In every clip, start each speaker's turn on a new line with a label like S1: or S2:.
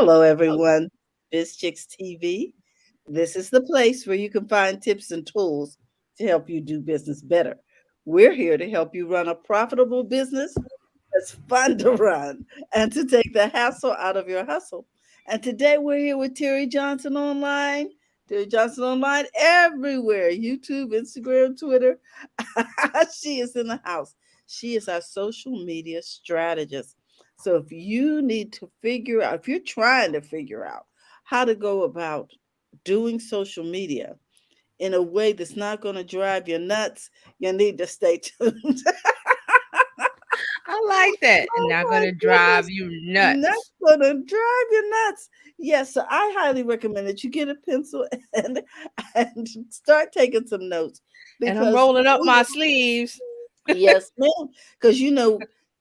S1: Hello, everyone. BizChicksTV. This is the place where you can find tips and tools to help you do business better. We're here to help you run a profitable business that's fun to run and to take the hassle out of your hustle. And today we're here with Terry Johnson Online. Terry Johnson Online everywhere YouTube, Instagram, Twitter. She is in the house. She is our social media strategist. So if you need to figure out, if you're trying to figure out how to go about doing social media in a way that's not going to drive you nuts, you need to stay tuned.
S2: I like that.
S1: Oh
S2: Not
S1: my
S2: gonna drive
S1: goodness.
S2: you
S1: Not
S2: nuts.
S1: gonna drive you nuts. Yes, so I highly recommend that you get a pencil and start taking some notes
S2: And I'm
S1: because
S2: rolling up
S1: we
S2: my sleeves.
S1: yes, ma'am. Because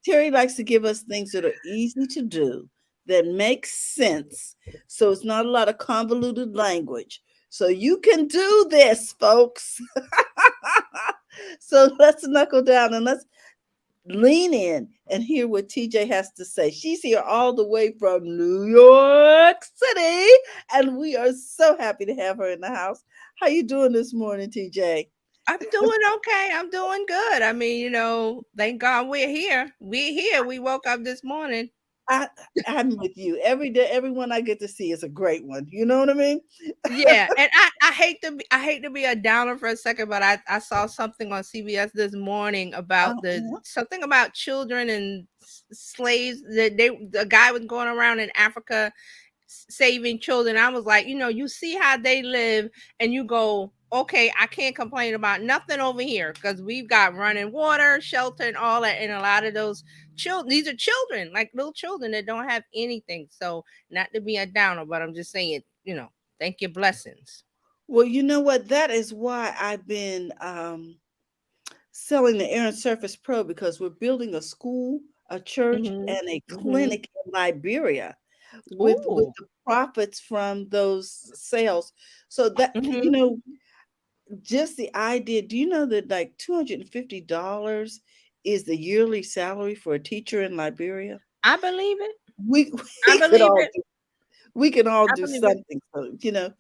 S1: Terry likes to give us things that are easy to do, that make sense. So it's not a lot of convoluted language. So you can do this, folks. So let's knuckle down and let's lean in and hear what TJ has to say. She's here all the way from New York City, and we are so happy to have her in the house. How you doing this morning, TJ?
S2: I'm doing okay. I'm doing good. I mean, thank God we're here. We're here. We woke up this morning.
S1: I I'm with you. Every day, everyone I get to see is a great one. You know what I mean?
S2: Yeah, and I hate to be a downer for a second, but I saw something on CBS this morning about the
S1: Uh-huh.
S2: something about children and slaves that the guy was going around in Africa saving children. I was like, you see how they live, and you go, okay, I can't complain about nothing over here because we've got running water, shelter, and all that. And a lot of those children, these are children, like little children that don't have anything. So, not to be a downer, but I'm just saying, thank your blessings.
S1: Well, you know what? That is why I've been selling the Air and Surface Pro because we're building a school, a church,
S2: Hmm.
S1: and a
S2: Hmm.
S1: clinic in Liberia with
S2: Ooh.
S1: the profits from those sales. So that
S2: Hmm.
S1: just the idea. Do you know that like $250 is the yearly salary for a teacher in Liberia?
S2: I believe it.
S1: We
S2: I
S1: we could
S2: believe
S1: all
S2: it.
S1: we can all
S2: I
S1: do
S2: believe it.
S1: something. So,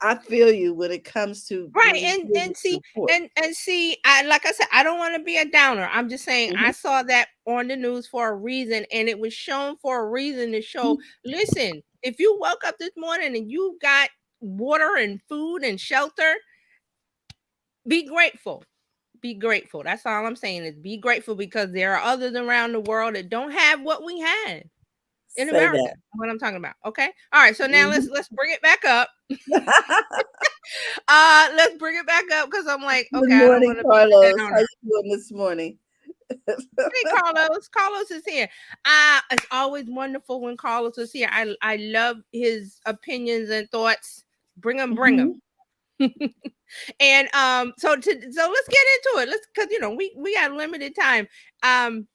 S1: I feel you when it comes to
S2: Right,
S1: when we
S2: and
S1: give
S2: and
S1: you
S2: see
S1: support.
S2: and see, I like I said, I don't want to be a downer. I'm just saying I
S1: Mhm.
S2: saw that on the news for a reason, and it was shown for a reason to show. Listen, if you woke up this morning and you got water and food and shelter, be grateful. Be grateful. That's all I'm saying is be grateful because there are others around the world that don't have what we had in
S1: Say
S2: America.
S1: that.
S2: What I'm talking about. Okay. All right. So now let's
S1: Mhm.
S2: let's bring it back up. Let's bring it back up because I'm like,
S1: Good
S2: okay, I don't
S1: morning,
S2: want to be the
S1: Carlos. How
S2: downer.
S1: you doing this morning?
S2: Hey, Carlos. Carlos is here. It's always wonderful when Carlos is here. I love his opinions and thoughts. Bring them, bring them.
S1: Mhm.
S2: And so let's get into it. Let's because we got limited time. Um,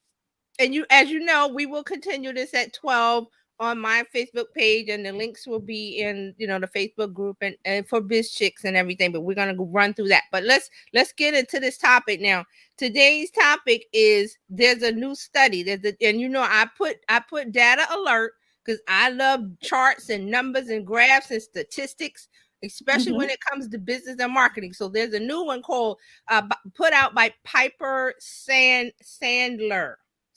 S2: and as you know, we will continue this at 12 on my Facebook page, and the links will be in the Facebook group and for Biz Chicks and everything. But we're gonna go run through that. But let's get into this topic now. Today's topic is there's a new study. And I put data alert because I love charts and numbers and graphs and statistics, especially when
S1: Mhm.
S2: it comes to business and marketing. So there's a new one called put out by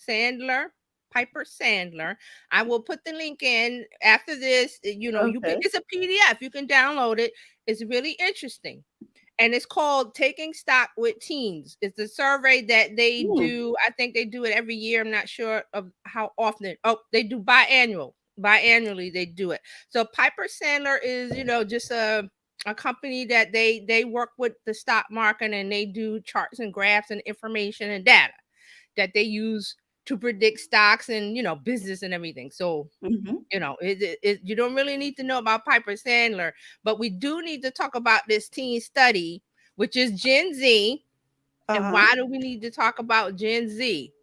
S2: Sandler, Piper Sandler. I will put the link in after this.
S1: Okay.
S2: It's a PDF. You can download it. It's really interesting. And it's called Taking Stock with Teens. It's a survey that they
S1: Hmm.
S2: do. I think they do it every year. I'm not sure of how often. Oh, they do biannual. Biannually they do it. So Piper Sandler is, just a company that they work with the stock market, and they do charts and graphs and information and data that they use to predict stocks and business and everything. So
S1: Mhm.
S2: you don't really need to know about Piper Sandler, but we do need to talk about this teen study, which is Gen Z. And
S1: Uh-huh.
S2: why do we need to talk about Gen Z?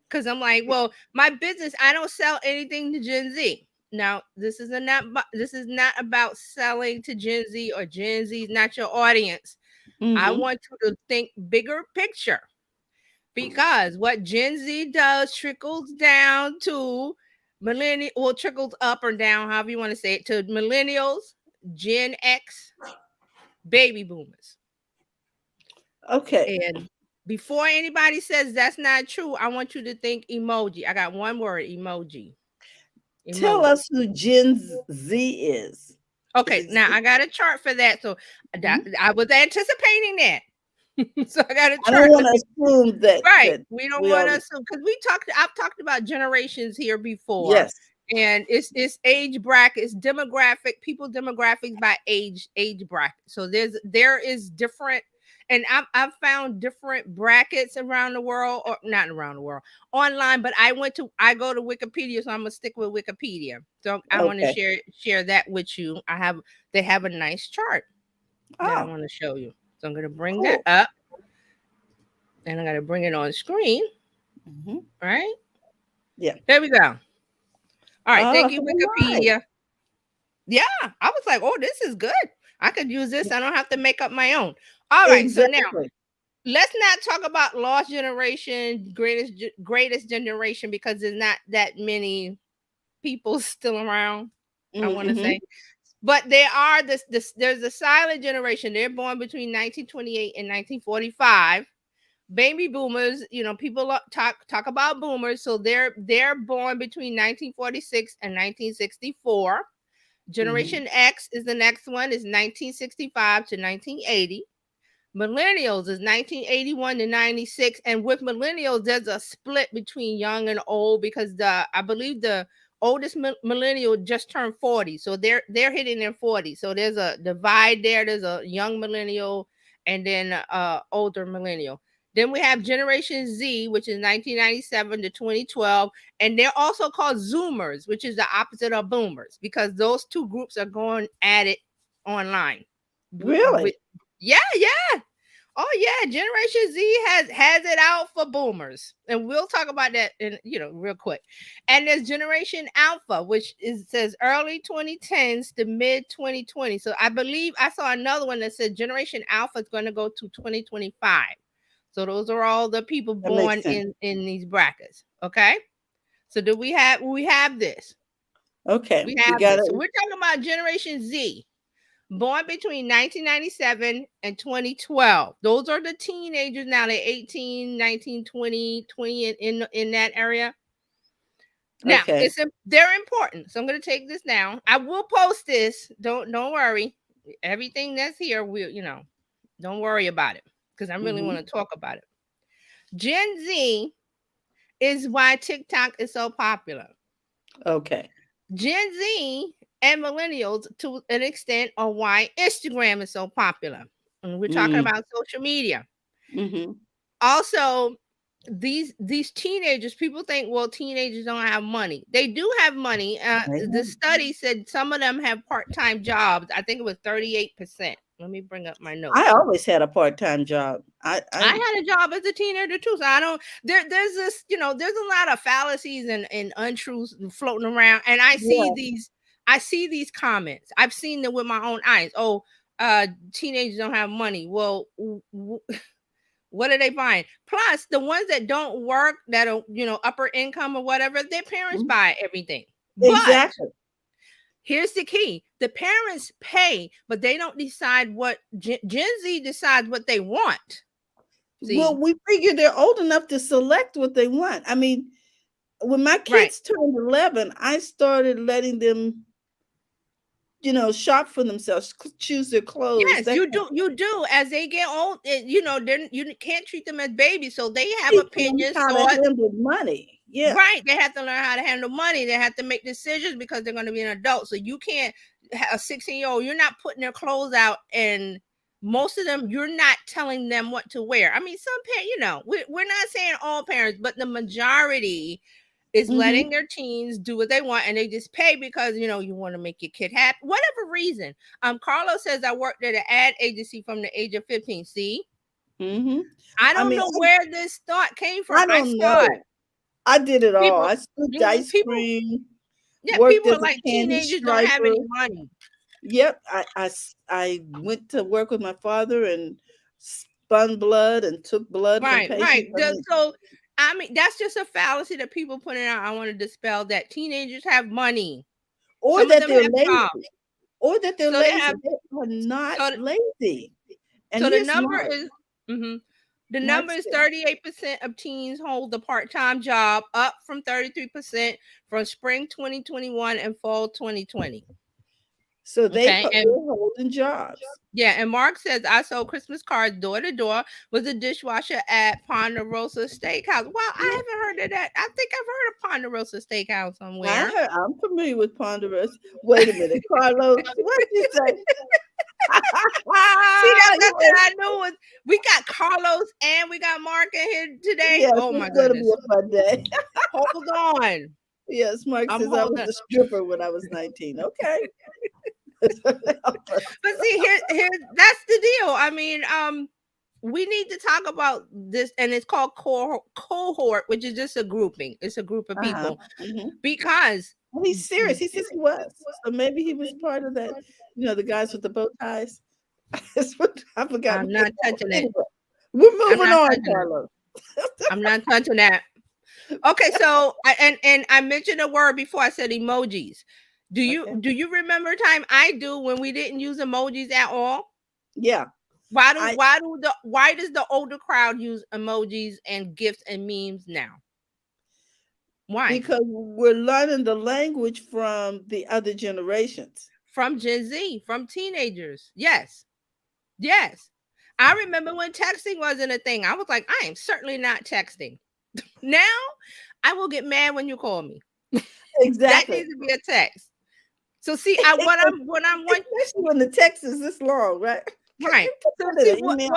S2: Because I'm like, well, my business, I don't sell anything to Gen Z. Now, this is not about selling to Gen Z, or Gen Z is not your audience. I
S1: Mhm.
S2: want you to think bigger picture, because what Gen Z does trickles down to millennial, well, trickles up or down, however you want to say it, to millennials, Gen X, baby boomers.
S1: Okay.
S2: And before anybody says that's not true, I want you to think emoji. I got one word, emoji.
S1: Tell
S2: Emoji.
S1: us who Gen Z is. Is
S2: Okay,
S1: it
S2: now
S1: Z?
S2: I got a chart for that. So
S1: Mhm.
S2: I was anticipating that. So I got a
S1: I don't
S2: chart.
S1: want
S2: Let
S1: to
S2: me
S1: assume that
S2: right. We don't
S1: we
S2: want
S1: all.
S2: us to because I've talked about generations here before,
S1: Yes.
S2: and it's age brackets, demographic, people demographics by age bracket. So there is different, and I've found different brackets around the world, or not around the world, online. But I go to Wikipedia, so I'm gonna stick with Wikipedia. So I want to
S1: Okay.
S2: share that with you. They have a nice chart that I
S1: Oh,
S2: want to show you. So I'm gonna bring that
S1: cool.
S2: up, and I'm gonna bring it on screen.
S1: Hmm.
S2: All right.
S1: Yeah.
S2: There we go. All right, thank you,
S1: All right.
S2: Wikipedia. Yeah, I was like, oh, this is good. I could use this. I don't have to make up my own. All right, so now
S1: Exactly.
S2: let's not talk about lost generation, greatest generation because there's not that many people still around. I want to
S1: Mm-hmm.
S2: say, but there are this. There's the silent generation. They're born between 1928 and 1945. Baby boomers, people talk about boomers, so they're born between 1946 and 1964.
S1: Hmm.
S2: Generation X is the next one, is 1965 to 1980. Millennials is 1981 to 96, and with millennials there's a split between young and old because I believe the oldest millennial just turned 40, so they're hitting their 40. So there's a divide there. There's a young millennial and then older millennial. Then we have Generation Z, which is 1997 to 2012, and they're also called Zoomers, which is the opposite of Boomers because those two groups are going at it online. With
S1: Really?
S2: yeah, yeah. Oh yeah, Generation Z has it out for boomers, and we'll talk about that in real quick. And there's Generation Alpha, which says early 2010s to mid 2020. So I believe I saw another one that said Generation Alpha is going to go to 2025. So those are all the people
S1: That makes
S2: born
S1: sense.
S2: in these brackets. Okay. So do we have this?
S1: Okay.
S2: We
S1: We
S2: have
S1: got
S2: this. So
S1: it.
S2: we're talking about Generation Z born between 1997 and 2012. Those are the teenagers now. They're 18, 19, 20, 20 in that area. Now,
S1: Okay.
S2: they're important. So I'm going to take this down. I will post this. Don't worry. Everything that's here will, don't worry about it because I really
S1: Hmm.
S2: want to talk about it. Gen Z is why TikTok is so popular.
S1: Okay.
S2: Gen Z and millennials, to an extent, are why Instagram is so popular. And we're talking about social media.
S1: Mm-hmm.
S2: Also, these teenagers, people think, well, teenagers don't have money. They do have money. The study said some of them have part-time jobs. I think it was 38%. Let me bring up my
S1: I
S2: notes.
S1: always had a part-time job.
S2: I
S1: I
S2: had a job as a teenager too, so I don't. There's this, there's a lot of fallacies and untruths floating around, and
S1: yeah.
S2: I see these comments. I've seen them with my own eyes. Oh, teenagers don't have money. Well, what are they buying? Plus, the ones that don't work, that are upper income or whatever, their parents
S1: Mhm.
S2: buy everything. But
S1: Exactly.
S2: here's the key: the parents pay, but they don't decide what Gen Z decides what they want.
S1: Well,
S2: See,
S1: we figure they're old enough to select what they want. I mean, when my
S2: right?
S1: kids turned 11, I started letting them, shop for themselves, choose their clothes.
S2: Yes,
S1: That
S2: you
S1: kind
S2: do. You do. As they get old, then you can't treat them as babies. So they have
S1: teach them
S2: opinions,
S1: how to
S2: thoughts.
S1: handle money. Yeah.
S2: Right. They have to learn how to handle money. They have to make decisions because they're going to be an adult. So you can't a 16-year-old. You're not putting their clothes out, and most of them, you're not telling them what to wear. I mean, some parents, we're not saying all parents, but the majority is
S1: Hmm.
S2: letting their teens do what they want, and they just pay because you want to make your kid happy, whatever reason. Carlos says I worked at an ad agency from the age of 15. See,
S1: Hmm.
S2: I
S1: I
S2: don't
S1: mean,
S2: know where this thought came from.
S1: I
S2: I
S1: don't
S2: saw it.
S1: know. I did it all.
S2: People,
S1: I scooped ice
S2: people,
S1: cream,
S2: yeah,
S1: worked
S2: people
S1: as
S2: are
S1: a
S2: like
S1: candy
S2: teenagers don't have
S1: striper.
S2: any money.
S1: Yep, I went to work with my father and spun blood and took blood from
S2: Right, right.
S1: patients. I mean,
S2: So I mean, that's just a fallacy that people putting out. I want to dispel that teenagers have money.
S1: Or
S2: Some of
S1: that
S2: them
S1: they're
S2: have jobs.
S1: lazy. Or that they're
S2: So they
S1: lazy.
S2: have
S1: They are not
S2: so
S1: lazy. And
S2: so the
S1: here's
S2: number
S1: Mark.
S2: is the
S1: Mark
S2: number is
S1: said,
S2: 38% of teens hold a part-time job, up from 33% from spring 2021 and fall 2020.
S1: so
S2: Okay.
S1: they're
S2: And
S1: holding jobs.
S2: yeah, and Mark says I sold Christmas cards door to door with a dishwasher at Ponderosa Steakhouse. Well, I haven't heard of that. I think I've heard of Ponderosa Steakhouse somewhere.
S1: I'm familiar with Ponderous. Wait a minute, Carlos. What did you say?
S2: See, that's
S1: You
S2: what I knew was we got Carlos and we got Mark in here today.
S1: Yes,
S2: Oh
S1: it's
S2: my
S1: going to be
S2: goodness.
S1: a fun day.
S2: Hold on.
S1: Yes, Mark
S2: I'm
S1: says I was
S2: holding.
S1: a stripper when I was 19. Okay.
S2: But see, here that's the deal. I mean, we need to talk about this, and it's called cohort, which is just a grouping. It's a group of
S1: Uh-huh.
S2: people
S1: Hmm.
S2: because
S1: Well, he's serious. He says he was. So maybe he was part of that, the guys with the bow ties. That's what I forgot
S2: I'm
S1: what they
S2: not
S1: call
S2: touching
S1: it.
S2: it.
S1: Anyway, we're
S2: I'm
S1: moving
S2: not
S1: on,
S2: touching it.
S1: Carlos.
S2: I'm not touching that. Okay, so and I mentioned a word before. I said emojis. Do you
S1: Okay.
S2: do you remember a time? I do, when we didn't use emojis at all?
S1: Yeah. I
S2: Why does the older crowd use emojis and gifts and memes now? Why?
S1: Because we're learning the language from the other generations.
S2: From Gen Z, from teenagers. Yes. Yes. I remember when texting wasn't a thing. I was like, I am certainly not texting. Now, I will get mad when you call me. That
S1: Exactly.
S2: needs to be a text. So see, I what I'm want
S1: Especially when the text is this long, right? Can
S2: right.
S1: you put
S2: So
S1: that
S2: see
S1: in an email?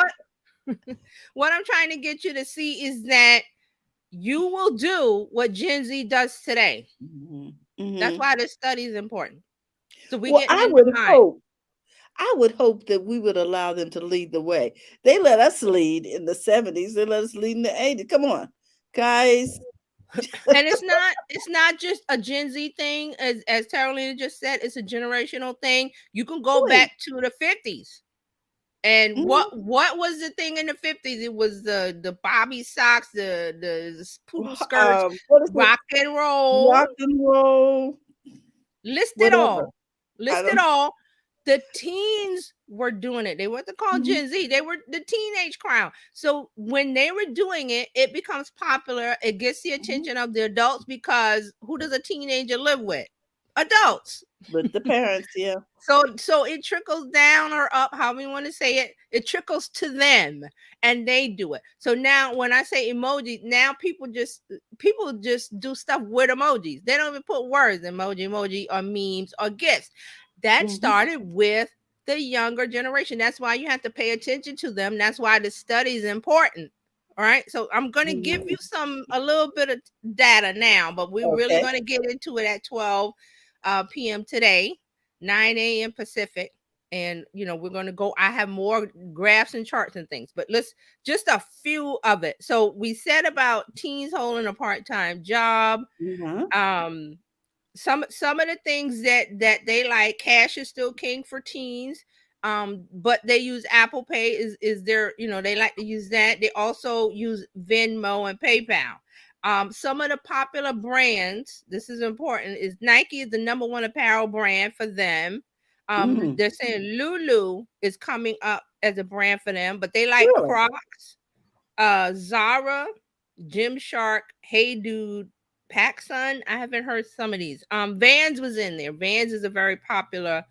S2: what I'm trying to get you to see is that you will do what Gen Z does today.
S1: Hmm.
S2: That's
S1: Hmm.
S2: why this study is important. So we
S1: Well,
S2: getting in the mind.
S1: I would hope that we would allow them to lead the way. They let us lead in the 70s. They let us lead in the 80s. Come on, guys.
S2: And it's not just a Gen Z thing, as Carolina just said, it's a generational thing. You can go
S1: Please.
S2: back to the 50s. And
S1: Mhm.
S2: what was the thing in the 50s? It was the bobby socks, the poodle skirts,
S1: What is it?
S2: rock and roll.
S1: Rock and roll,
S2: List it
S1: whatever.
S2: all.
S1: I
S2: List it
S1: don't.
S2: all. The teens were doing it. They weren't called
S1: Mhm.
S2: Gen Z. They were the teenage crowd. So when they were doing it, it becomes popular. It gets the
S1: Mhm.
S2: attention of the adults because who does a teenager live with? Adults.
S1: With the parents, yeah.
S2: So it trickles down or up, however you want to say it. It trickles to them and they do it. So now when I say emoji, now people just do stuff with emojis. They don't even put words, emoji or memes or gifts. That
S1: Mhm.
S2: started with the younger generation. That's why you have to pay attention to them. That's why the study is important. All right. So I'm gonna give
S1: Mhm.
S2: you a little bit of data now, but we're really
S1: Okay.
S2: gonna get into it at 12 p.m. today. 9 a.m. Pacific. And we're going to go. I have more graphs and charts and things, but let's just a few of it. So we said about teens holding a part-time job.
S1: Uh-huh.
S2: Um, some of the things that they like, cash is still king for teens. But they use Apple Pay is their, they like to use that. They also use Venmo and PayPal. Some of the popular brands, this is important, is Nike is the number one apparel brand for them.
S1: Mhm.
S2: They're saying Lulu is coming up as a brand for them, but they like
S1: Really?
S2: Crocs, Zara, Gymshark, Hey Dude, PacSun. I haven't heard some of these. Vans was in there. Vans is a very popular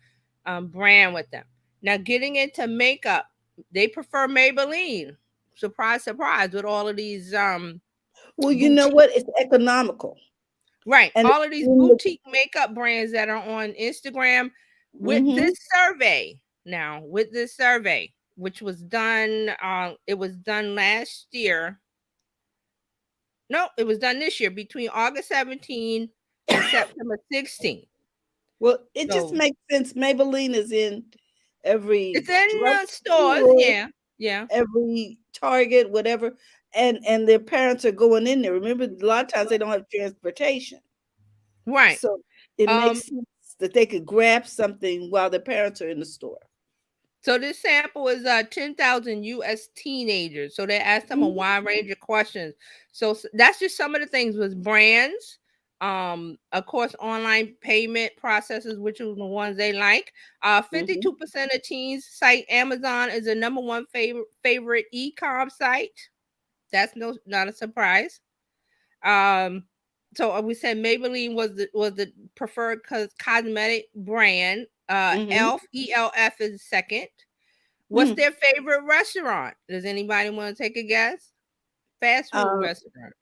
S2: brand with them. Now getting into makeup, they prefer Maybelline. Surprise, surprise, with all of these
S1: Well, you know
S2: boutique,
S1: what? It's economical.
S2: right?
S1: And
S2: All of these
S1: in the,
S2: boutique makeup brands that are on Instagram. With this
S1: mhm.
S2: survey, which was done, it was done last year. No, it was done this year between August 17 and September 16.
S1: Well, it just
S2: So
S1: makes sense. Maybelline is in every
S2: it's in stores.
S1: drugstore,
S2: Yeah. Yeah.
S1: every Target, whatever, and their parents are going in there. Remember, a lot of times they don't have transportation,
S2: Right.
S1: so it
S2: Um,
S1: makes sense that they could grab something while their parents are in the store.
S2: So this sample is 10,000 U.S. teenagers. So they asked them a
S1: Mhm.
S2: wide range of questions. So that's just some of the things was brands, of course, online payment processes, which are the ones they like. 52% of teens cite Amazon as the number one favorite e-com site. That's not a surprise. Um, so we said Maybelline was the preferred cosmetic brand.
S1: Mhm.
S2: ELF is second. What's
S1: Mhm.
S2: their favorite restaurant? Does anybody want to take a guess? Fast food
S1: Uh,
S2: restaurant.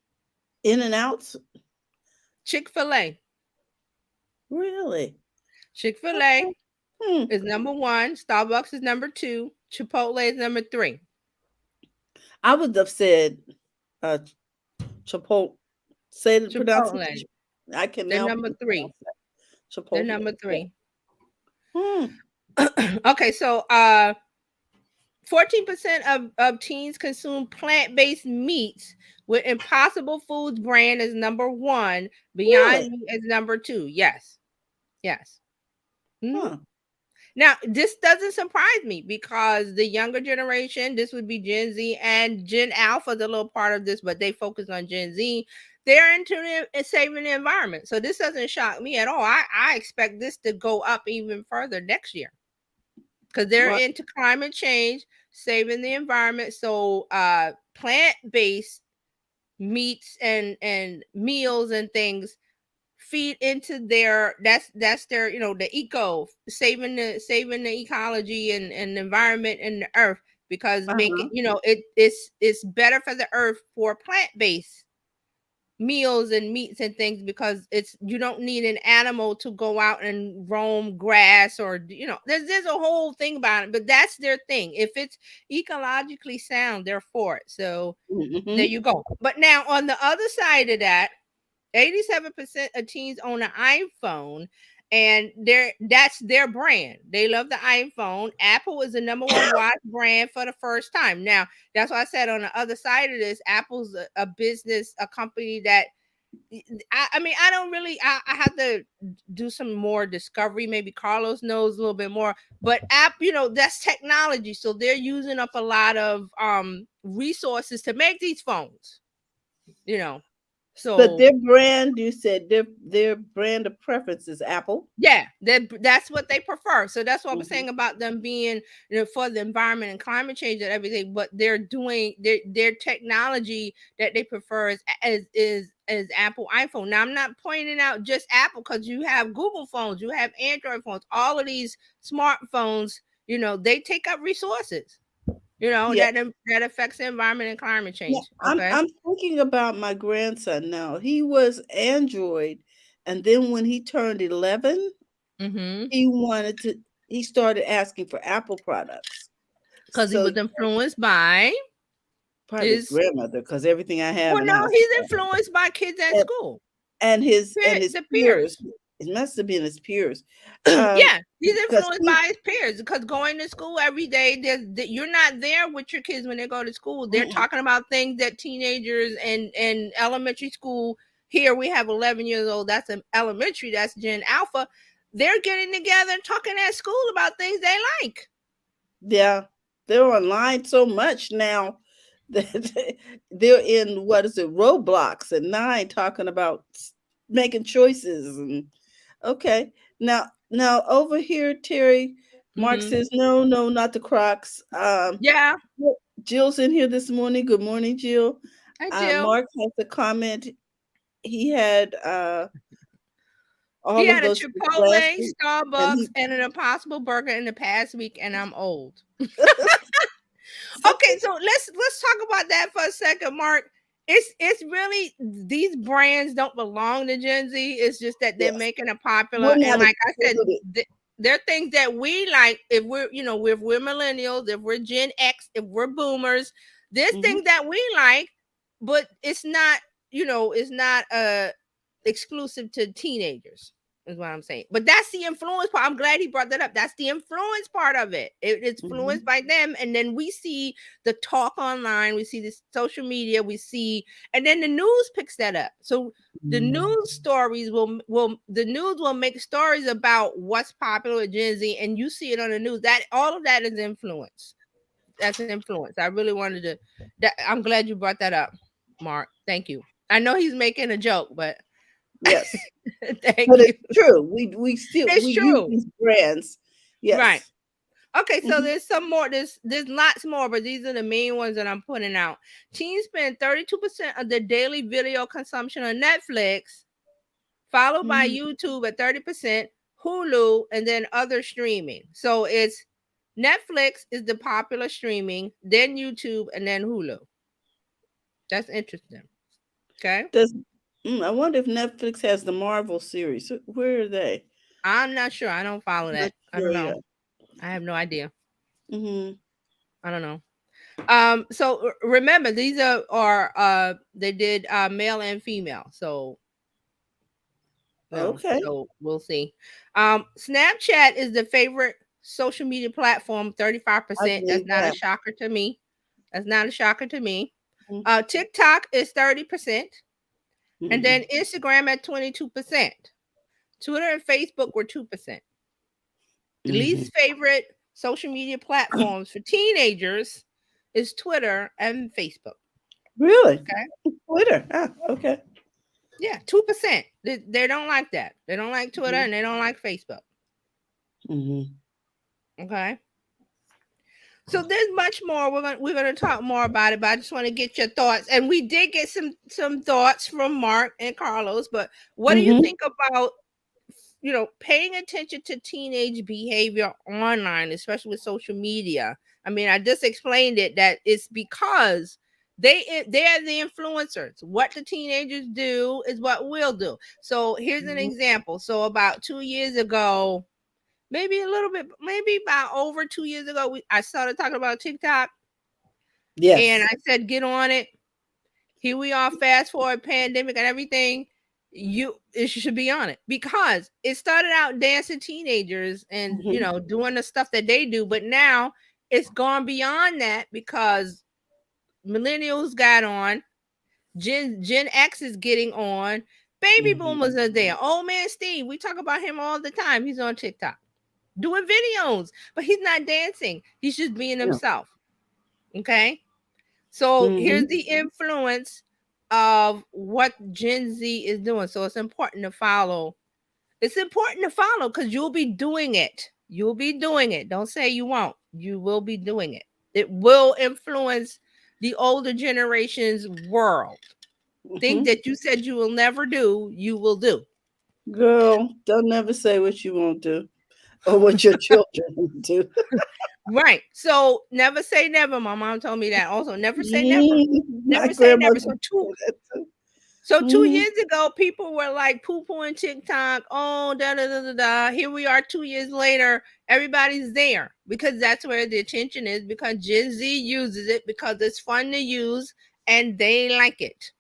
S1: In and outs.
S2: Chick-fil-A.
S1: Really?
S2: Chick-fil-A
S1: Okay. Hmm.
S2: is number one. Starbucks is number two. Chipotle is number three.
S1: I would have said uh Chipotle. Say the
S2: Chipotle.
S1: pronunciation. I can
S2: They're
S1: now
S2: number three.
S1: pronounce that.
S2: They're
S1: Chipotle.
S2: number
S1: Yeah.
S2: three.
S1: Hmm.
S2: Okay, so 14% of teens consume plant-based meats, with Impossible Foods brand as number one,
S1: Really?
S2: Beyond Meat as number two. Yes. Yes. Mhm.
S1: Huh.
S2: Now, this doesn't surprise me because the younger generation, this would be Gen Z and Gen Alpha, is a little part of this, but they focus on Gen Z. They're into saving the environment. So this doesn't shock me at all. I expect this to go up even further next year because they're
S1: What?
S2: into climate change, saving the environment. So plant-based meats and meals and things feed into their that's their the eco saving the ecology and the environment and the earth, because make it
S1: Uh-huh.
S2: it's better for the earth for plant-based meals and meats and things, because it's you don't need an animal to go out and roam grass, or there's a whole thing about it, but that's their thing. If it's ecologically sound, they're for it. So there
S1: Mm-hmm.
S2: you go. But now on the other side of that, 87% of teens own an iPhone, and that's their brand. They love the iPhone. Apple is the number one watch brand for the first time. Now, that's why I said on the other side of this, Apple's a business, a company that I mean, I don't really. I have to do some more discovery. Maybe Carlos knows a little bit more. But that's technology, so they're using up a lot of resources to make these phones. You know,
S1: But
S2: so
S1: their brand, you said their brand of preference is Apple.
S2: yeah, that's what they prefer. So that's what I'm
S1: Mhm.
S2: saying about them being, for the environment and climate change and everything. But they're doing their technology that they prefer is Apple iPhone. Now I'm not pointing out just Apple, because you have Google phones, you have Android phones, all of these smartphones. They take up resources.
S1: Yeah.
S2: That affects the environment and climate
S1: Yeah,
S2: change.
S1: I'm
S2: Okay.
S1: I'm thinking about my grandson now. He was Android, and then when he turned 11,
S2: Mm-hmm.
S1: he wanted to he started asking for Apple products.
S2: Because he
S1: So
S2: was influenced by
S1: probably his
S2: his
S1: grandmother, because everything I have
S2: Well,
S1: in the
S2: no,
S1: house is
S2: he's
S1: Apple.
S2: influenced by kids at
S1: And,
S2: school.
S1: and his
S2: The
S1: peers.
S2: peers.
S1: It must have been his peers. Um,
S2: Yeah, he's
S1: because
S2: influenced
S1: he
S2: by his peers, because going to school every day, you're not there with your kids when they go to school. They're
S1: mm-mm.
S2: talking about things that teenagers and elementary school. Here we have 11 years old. That's an elementary. That's Gen Alpha. They're getting together and talking at school about things they like.
S1: Yeah, they're online so much now that they're in what is it, Roblox at 9 talking about making choices and okay. Now over here, Terry, Mark
S2: Hmm.
S1: says no, no, not the Crocs.
S2: Yeah.
S1: Jill's in here this morning. Good morning, Jill.
S2: Hi, Jill.
S1: Mark has a comment. He had
S2: He
S1: all of
S2: had a
S1: those last
S2: Chipotle,
S1: week, and
S2: Starbucks,
S1: he
S2: and an Impossible Burger in the past week, and I'm old.
S1: so
S2: Okay, so let's talk about that for a second, Mark. It's really, these brands don't belong to Gen Z. It's just that they're
S1: yes,
S2: making it popular,
S1: we're
S2: and
S1: not
S2: like I said,
S1: included.
S2: they're things that we like. If we're millennials, if we're Gen X, if we're boomers, there's
S1: Mhm.
S2: things that we like, but it's not exclusive to teenagers. is what I'm saying. But that's the influence part. I'm glad he brought that up. That's the influence part of it. It's influenced by them. And then we see the talk online, we see this social media, we see, and then the news picks that up. So the news stories the news will make stories about what's popular with Gen Z, and you see it on the news. That all of that is influence. That's influence. I really wanted to I'm glad you brought that up, Mark. Thank you. I know he's making a joke, but
S1: Yes.
S2: thank
S1: But
S2: you.
S1: it's true. We still
S2: It's
S1: we use
S2: true.
S1: these brands.
S2: Right.
S1: Yes.
S2: Okay, so
S1: Mhm.
S2: there's some more. There's lots more, but these are the main ones that I'm putting out. Teens spend 32% of their daily video consumption on Netflix, followed by
S1: Mhm.
S2: YouTube at 30%, Hulu, and then other streaming. So it's Netflix is the popular streaming, then YouTube, and then Hulu. That's interesting. Okay.
S1: Does I wonder if Netflix has the Marvel series. Where are they?
S2: I'm not sure. I don't follow
S1: Not
S2: that. I don't
S1: sure
S2: know.
S1: yet.
S2: I have no idea.
S1: Mhm.
S2: I don't know. So remember, these are they did male and female. So no,
S1: Okay.
S2: so we'll see. Snapchat is the favorite social media platform,
S1: I
S2: 35%. That's
S1: believe
S2: not a
S1: that.
S2: shocker to me. That's not a shocker to me.
S1: Mhm.
S2: TikTok is 30%, and then
S1: Mhm.
S2: Instagram at 22%. Twitter and Facebook were 2%. The
S1: Mhm.
S2: least favorite social media platforms for teenagers is Twitter and Facebook.
S1: Really?
S2: Okay.
S1: Twitter. Okay.
S2: Yeah, 2%. They don't like that. They don't like Twitter
S1: Mhm.
S2: and they don't like Facebook.
S1: Mhm.
S2: Okay. So there's much more. We're gonna talk more about it, but I just want to get your thoughts. And we did get some thoughts from Mark and Carlos. But what do you
S1: Mhm.
S2: think about paying attention to teenage behavior online, especially with social media? I mean, I just explained it that it's because they're the influencers. What the teenagers do is what we'll do. So here's an
S1: Mhm.
S2: example. So about 2 years ago, maybe a little bit, maybe about over 2 years ago, I started talking about TikTok, and
S1: Yes.
S2: I said, get on it. Here we are, fast forward pandemic and everything. You should be on it because it started out dancing teenagers and
S1: Mhm.
S2: doing the stuff that they do, but now it's gone beyond that because millennials got on, Gen X is getting on, baby
S1: Mhm.
S2: boomers are there. Old man Steve, we talk about him all the time. He's on TikTok doing videos, but he's not dancing. He's just being
S1: Yeah.
S2: himself. Okay. So here's
S1: Mhm.
S2: the influence of what Gen Z is doing. So it's important to follow. It's important to follow because you'll be doing it. You'll be doing it. Don't say you won't. You will be doing it. It will influence the older generation's world. Things
S1: Mhm.
S2: that you said you will never do, you will do.
S1: Girl, don't never say what you won't do or what your children won't do.
S2: Right. So never say never. My mom told me that. Also, never say never.
S1: My
S2: Never say never.
S1: grandmother
S2: So
S1: said that too.
S2: So two
S1: Mhm.
S2: years ago, people were like poo pooing TikTok. Oh, da da da da da. Here we are 2 years later. Everybody's there because that's where the attention is. Because Gen Z uses it because it's fun to use and they like it.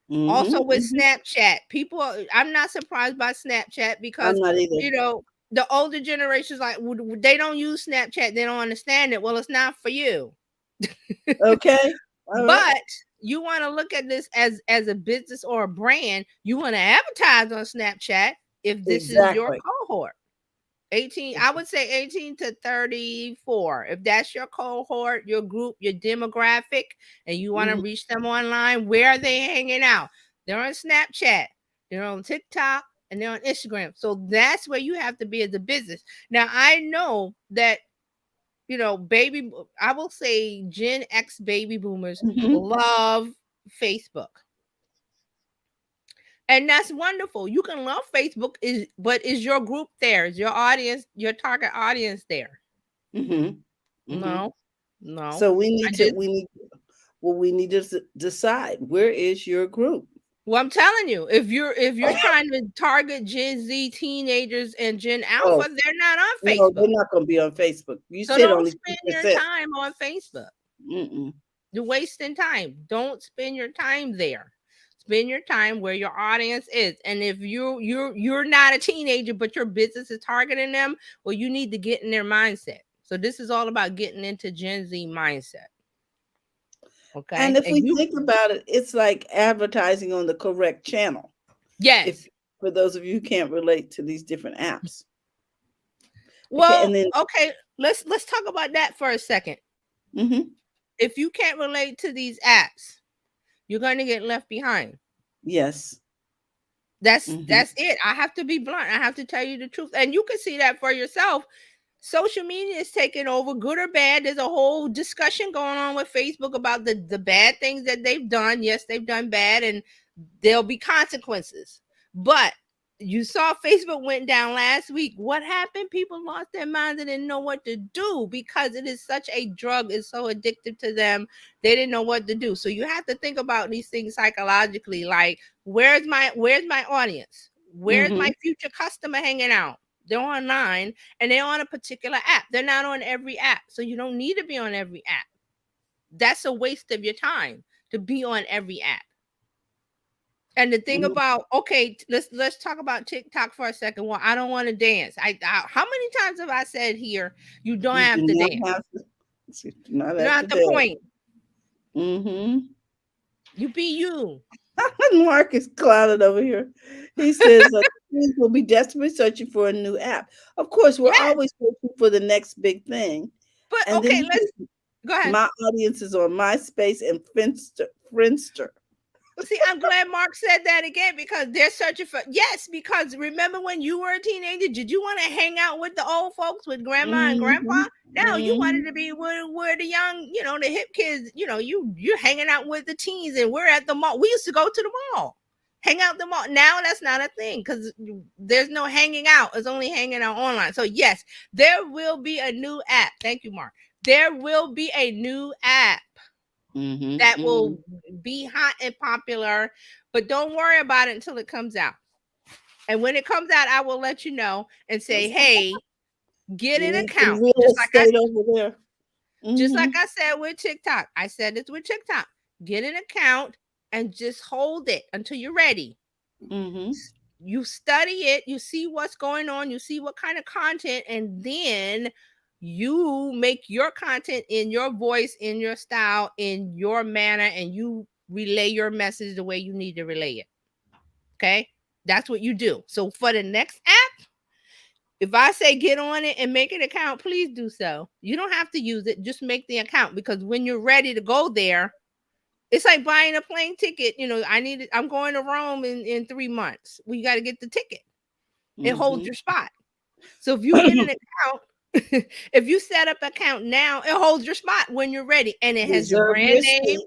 S2: Also
S1: Mhm.
S2: with
S1: Mhm.
S2: Snapchat, people. I'm not surprised by Snapchat
S1: I'm
S2: because
S1: not either.
S2: you know the older generations like they don't use Snapchat. They don't understand it. Well, it's not for you.
S1: Okay. All right.
S2: But you want to look at this as a business or a brand. You want to advertise on Snapchat if this is your
S1: Exactly.
S2: cohort. 18, I would say 18 to 34. If that's your cohort, your group, your demographic, and you want to
S1: Mhm.
S2: reach them online, where are they hanging out? They're on Snapchat, they're on TikTok, and they're on Instagram. So that's where you have to be as a business. Now, I know that I will say Gen X baby boomers
S1: Mhm.
S2: love Facebook. And that's wonderful. You can love Facebook, but is your group there? Is your audience, your target audience there?
S1: Mhm. Mhm.
S2: No, no.
S1: So we
S2: I
S1: need to
S2: just
S1: we need to decide where is your group.
S2: Well, I'm telling you, if you're trying to target Gen Z teenagers and Gen
S1: Oh,
S2: Alpha, they're not on
S1: no, they're
S2: Facebook.
S1: not going to be on Facebook. You
S2: So
S1: said
S2: don't
S1: only
S2: spend your
S1: 2%.
S2: time on Facebook.
S1: Mm-mm.
S2: You're wasting time. Don't spend your time there. spend your time where your audience is. And if you're not a teenager, but your business is targeting them, well, you need to get in their mindset. So this is all about getting into Gen Z mindset.
S1: And
S2: Okay.
S1: if
S2: And
S1: we
S2: you,
S1: think about it, it's like advertising on the correct channel. If
S2: yes.
S1: for those of you who can't relate to these different apps. Okay,
S2: Well,
S1: and then
S2: okay, let's talk about that for a second.
S1: mhm,
S2: If you can't relate to these apps, you're going to get left behind.
S1: yes. Mhm,
S2: That's it. I have to be blunt. I have to tell you the truth. And you can see that for yourself. Social media is taking over, good or bad. There's a whole discussion going on with Facebook about the bad things that they've done. Yes, they've done bad, and there'll be consequences. But you saw Facebook went down last week. What happened? People lost their minds and didn't know what to do because it is such a drug. It's so addictive to them. They didn't know what to do. So you have to think about these things psychologically. Like, where's my audience? Where's
S1: mhm,
S2: my future customer hanging out? They're online and they're on a particular app. They're not on every app. So you don't need to be on every app. That's a waste of your time to be on every app. And the thing
S1: mhm.
S2: about, okay, let's talk about TikTok for a second. Well, I don't want to dance. How many times have I said here, you don't
S1: You do
S2: have to
S1: not
S2: dance.
S1: have to. You do not
S2: You
S1: have
S2: don't
S1: to
S2: have to
S1: dance.
S2: point.
S1: Mhm.
S2: You be you.
S1: Mark is clouded over here. He says teens will be desperately searching for a new app. Of course, we're
S2: Yes.
S1: always searching for the next big thing.
S2: But
S1: And then
S2: okay,
S1: he
S2: let's
S1: says,
S2: go ahead.
S1: my audience is on MySpace and Friendster.
S2: See, I'm glad Mark said that again because they're searching for, yes, because remember when you were a teenager, did you want to hang out with the old folks, with grandma and grandpa?
S1: Mhm,
S2: No, you wanted
S1: mhm,
S2: to be where the young, the hip kids, you're hanging out with the teens, and we're at the mall. We used to go to the mall, hang out the mall. Now that's not a thing because there's no hanging out. It's only hanging out online. So yes, there will be a new app. Thank you, Mark. There will be a new app
S1: mhm,
S2: that will
S1: mhm.
S2: be hot and popular, but don't worry about it until it comes out. And when it comes out, I will let you know and say, "Hey, get
S1: You
S2: an
S1: need some
S2: account."
S1: real
S2: Just like I
S1: estate over there.
S2: just like
S1: Mhm,
S2: I said with TikTok. I said this with TikTok. Get an account and just hold it until you're ready.
S1: mhm,
S2: You study it, you see what's going on, you see what kind of content, and then you make your content in your voice, in your style, in your manner, and you relay your message the way you need to relay it. Okay, that's what you do. So for the next app, if I say get on it and make an account, please do so. You don't have to use it, just make the account, because when you're ready to go there, it's like buying a plane ticket. I'm going to Rome in 3 months. We got to get the ticket. It holds
S1: mhm.
S2: your spot. So if you get an account, if you set up an account now, it holds your spot when you're ready, and it has your
S1: Reserve
S2: brand
S1: your
S2: name.
S1: seat.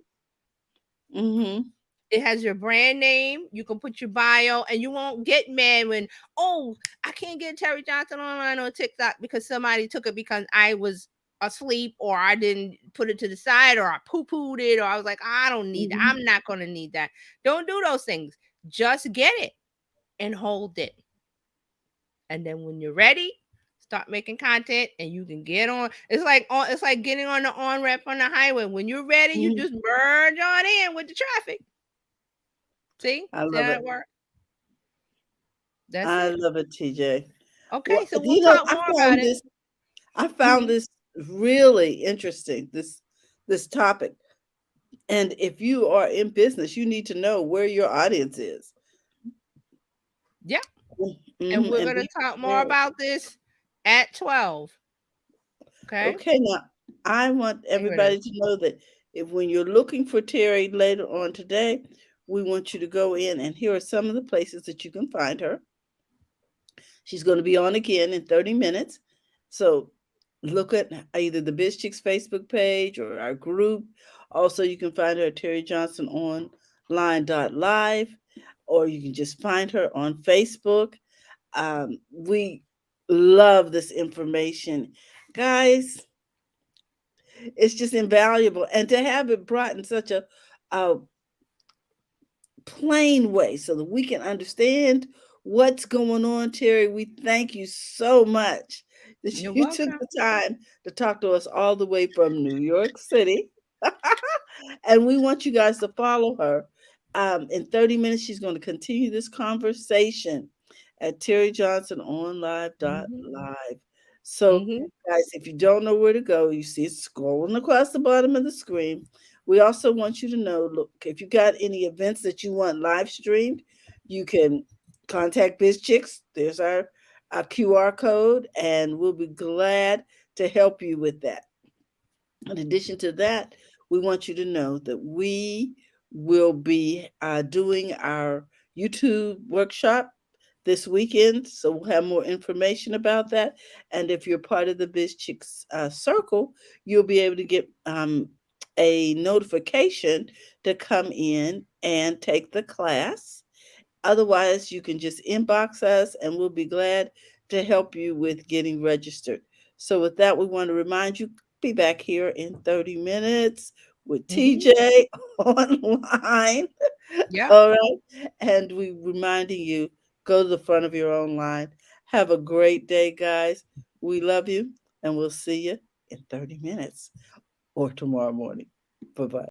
S1: Mhm,
S2: It has your brand name. You can put your bio, and you won't get mad when, oh, I can't get Terry Johnson online on TikTok because somebody took it because I was asleep, or I didn't put it to the side, or I poo-pooed it, or I was like, I don't need that.
S1: mhm,
S2: I'm not going to need that. Don't do those things. Just get it and hold it. And then when you're ready, start making content and you can get on. It's like getting on the on ramp on the highway. When you're ready, you
S1: mhm.
S2: just merge on in with the traffic.
S1: I
S2: See
S1: love
S2: how
S1: it.
S2: it works? That's
S1: I
S2: it.
S1: love it, TJ.
S2: Okay,
S1: Well,
S2: so we'll talk more about it.
S1: I found
S2: Mhm.
S1: this really interesting, this topic. And if you are in business, you need to know where your audience is.
S2: Yeah, and
S1: Mhm,
S2: we're
S1: and
S2: gonna
S1: be
S2: talk more
S1: prepared.
S2: about this at 12. Okay,
S1: Okay, now I want
S2: here it is.
S1: everybody to know that if when you're looking for Terry later on today, we want you to go in and here are some of the places that you can find her. She's going to be on again in 30 minutes. So look at either the Biz Chicks Facebook page or our group. Also, you can find her at Terry Johnson online.live, or you can just find her on Facebook. We love this information. Guys, it's just invaluable. And to have it brought in such a plain way so that we can understand what's going on, Terry. We thank you so much that
S2: You're
S1: you took
S2: welcome.
S1: the time to talk to us all the way from New York City. And we want you guys to follow her In 30 minutes, she's going to continue this conversation at
S2: Mhm.
S1: terryjohnsononlive.live. So,
S2: Mhm.
S1: guys, if you don't know where to go, you see it scrolling across the bottom of the screen. We also want you to know, look, if you got any events that you want live streamed, you can contact BizChicks. There's our QR code, and we'll be glad to help you with that. In addition to that, we want you to know that we will be doing our YouTube workshop this weekend. So we'll have more information about that. And if you're part of the Biz Chicks circle, you'll be able to get a notification to come in and take the class. Otherwise, you can just inbox us and we'll be glad to help you with getting registered. So, with that, we want to remind you be back here in 30 minutes with
S2: Mhm.
S1: TJ online.
S2: Yeah.
S1: All right. And we reminding you go to the front of your own line. Have a great day, guys. We love you and we'll see you in 30 minutes or tomorrow morning. Bye bye.